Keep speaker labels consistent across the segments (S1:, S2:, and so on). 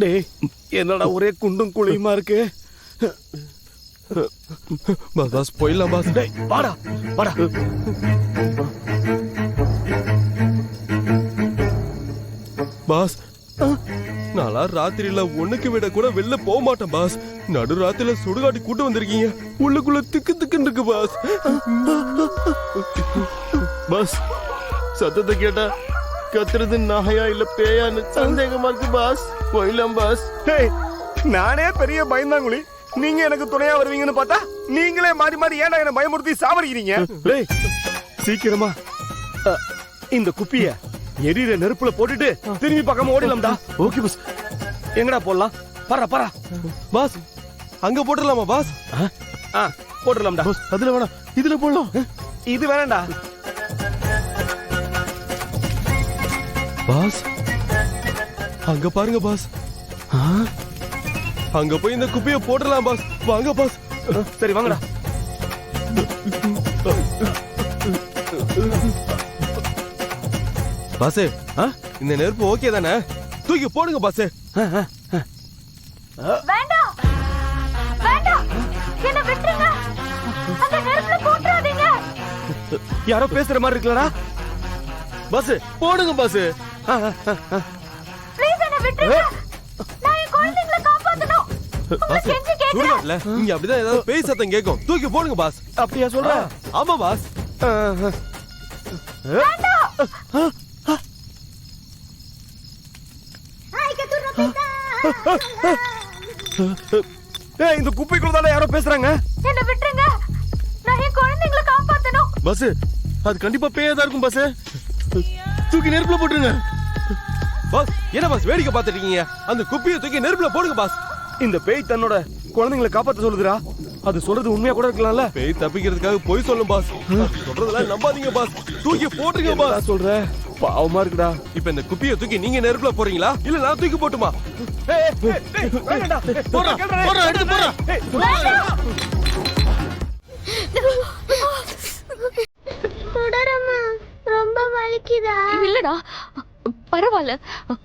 S1: டேய் என்னடா ஒரே குண்டும் குழியுமா இருக்கு.
S2: பாஸ் போயிடலாம் பாஸ்.
S1: டேய் வாடா வாடா.
S2: பாஸ் நாளா ராத்திரியில ஒண்ணுக்கு விட கூட வெளில போக மாட்டேன் பாஸ். நடு ராத்திரில சுடுகாட்டி கூட்டு வந்திருக்கீங்க. உள்ளுக்குள்ள திக்கு திக்குன்னு இருக்கு பாஸ்.
S3: பாஸ் சத்தத்தை கேட்டா கத்துறது நாயா இல்ல பேயான்னு சந்தேகமா இருக்கு பாஸ். போயிடலாம் பாஸ்.
S1: டேய் நானே பெரிய பயந்தாங்குழி, நீங்க எனக்கு துணையா வருவீங்கன்னு பார்த்தா நீங்களே மாறி மாறி ஏன்டா என்ன பயமுறுத்தி சாவடிக்கிறீங்க. டேய் சீக்கிரமா இந்த குப்பிய எரியிற நெருப்புல போட்டுட்டு திரும்பி பக்கமா ஓடிடலாம்டா.
S3: Okay pass.
S1: எங்கடா போடலாம்? பரா பரா.
S2: பாஸ் அங்க போட்டுடலாமா பாஸ்?
S1: போட்டுடலாம்டா.
S3: பாஸ் அதுல வேணாம், இதுல போடலாம்.
S1: இது வேணாம்டா.
S2: பாஸ் அங்க பாருங்க பாஸ். அங்க போய் இந்த குப்பையை போட்டுடலாம் பாஸ். வாங்க பாஸ்.
S1: சரி வாங்கடா.
S2: பாஸ் இந்த நெருப்பு ஓகே தானே? தூக்கி போடுங்க பாஸ்.
S4: வேண்டாம் வேண்டாம், என்ன விட்டுருங்க. அந்த நெருப்புல போட்டுறாதீங்க.
S1: யாரோ பேசுற மாதிரி இருக்குலடா.
S3: பாஸ் போடுங்க பாஸ்.
S4: ப்ளீஸ் என்ன விட்டுருங்க. நான் என் குழந்தைகளை காப்பாத்தணும்.
S2: பாஸ் சுடுகாட்ல இங்க அப்படிதான் ஏதாவது பேய் சத்தம் கேட்கும். தூக்கி போடுங்க பாஸ்.
S1: அப்படியா சொல்ற?
S2: ஆமா பாஸ்.
S1: ஏய் இந்த குப்பைக்குள்ள தான யாரோ பேசுறாங்க.
S4: என்ன விட்டுருங்க. நான் என் குழந்தைகளை காப்பாத்தணும்.
S3: பாஸ் அது கண்டிப்பா பேயா தான் இருக்கும் பாஸ். தூக்கி நெருப்புல போட்டுருங்க.
S2: பாஸ் என்ன பாஸ் வேடிக்கை பார்த்துட்டு இருக்கீங்க? அந்த குப்பியை தூக்கி நெருப்புல போடுங்க பாஸ்.
S1: இந்த பேய் தன்னோட குழந்தைங்களை காப்பாத்த சொல்லுதுடா. அது சொல்றது உண்மையா கூட இருக்கலாம்ல.
S2: பேய் தப்பிக்கிறதுக்காக போய் சொல்லும் பாஸ். சொல்றதெல்லாம் நம்பாதீங்க பாஸ். தூக்கி போட்டுருங்க
S1: என்னடா
S2: பாஸ்.
S1: சொல்ற? பாவமா இருக்குடா.
S2: இப்ப இந்த குப்பியை தூக்கி நீங்க நெருப்புல போறீங்களா இல்ல நான் தூக்கி போட்டுமா?
S1: வேண்டாம்டா.
S3: போறா போறா எடுத்து போறா.
S4: தொடரமா ரொம்ப வலிக்குதா? இல்லடா பரவாயில்ல,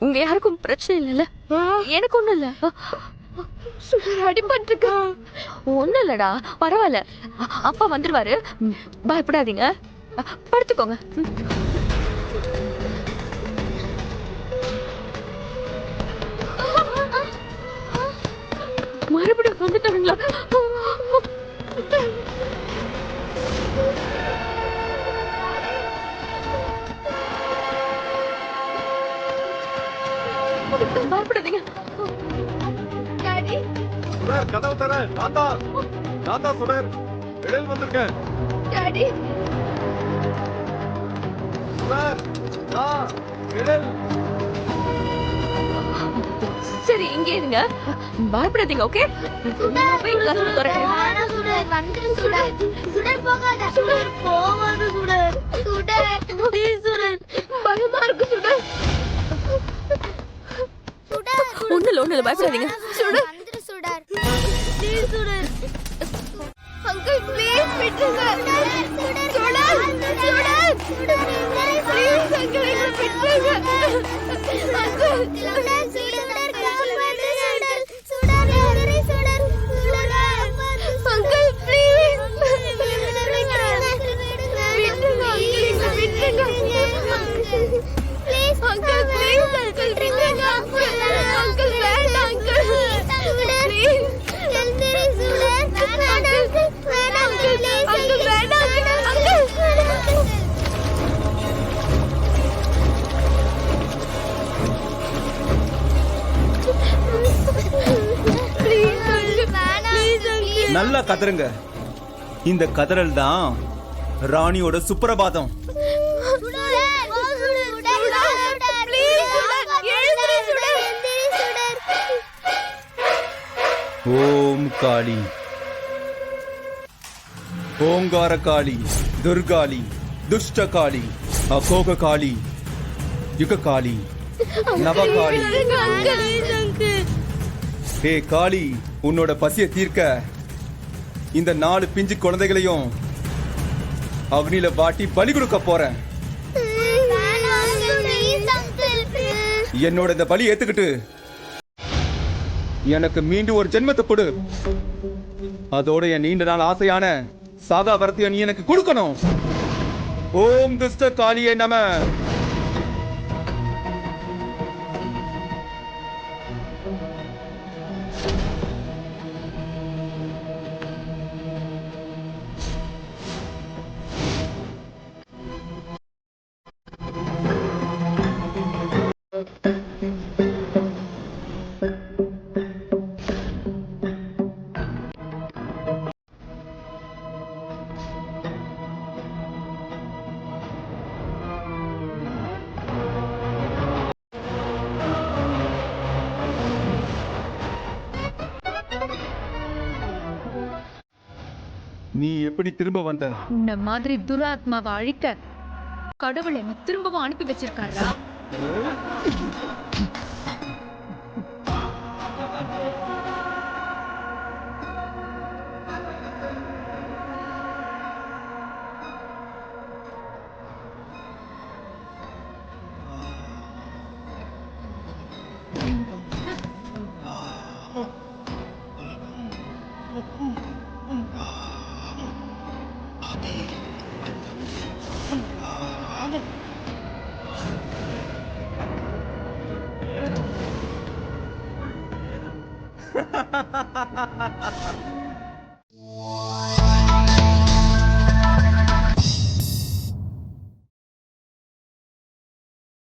S4: உங்க யாருக்கும் பிரச்சனை இல்லைல்ல? எனக்கு ஒண்ணும் இல்ல. அடிபட்டிருக்கா? ஒண்ணும் இல்லடா பரவாயில்ல. அப்பா வந்துருவாரு, பயப்படாதீங்க. படுத்துக்கோங்க. மறுபடியும் வந்துட்டாங்களா? பயப்படாதீங்க. டாடி
S2: சுடர் கதவு தர. நான் தான் சுடர். இடையில் வந்திருக்கேன்.
S4: டாடி
S2: சுடர் இடையில்.
S4: சரி இங்கே இருங்க, பயப்படாதீங்க. ஓகே போய் கதவு திறக்கிறேன். பயமா இருக்கு சுடர். ஒண்ணுல பயப்படாதீங்க. சுடர் அங்கிள் ப்ளீஸ் விட்டுருங்க. சுடர் ப்ளீஸ் அங்கிள் விட்டுருங்க.
S5: நல்லா கதறுங்க. இந்த கதறல் தான் ராணியோட சுப்பிரபாதம். ஓம் காளி, ஓங்கார காளி, துர்காளி, துஷ்ட காளி, அகோக காளி, யுக காளி, நவகாளி. ஏ காளி, உன்னோட பசியை தீர்க்க இந்த 4 பிஞ்சு குழந்தைகளையும் அக்னியில வாட்டி பலி கொடுக்க போறேன். என்னோட இந்த பலி ஏத்துக்கிட்டு எனக்கு மீண்டும் ஒரு ஜென்மத்தை கொடு. அதோட என் நீண்ட நாள் ஆசையான சாகா வரத்தையும் நீ எனக்கு கொடுக்கணும். ஓம் துஷ்ட காளியே நம. நீ எப்படி திரும்ப வந்த?
S6: உன்ன மாதிரி துராத்மாவை அழிக்க கடவுள் என்ன திரும்பவும் அனுப்பி வச்சிருக்காரா?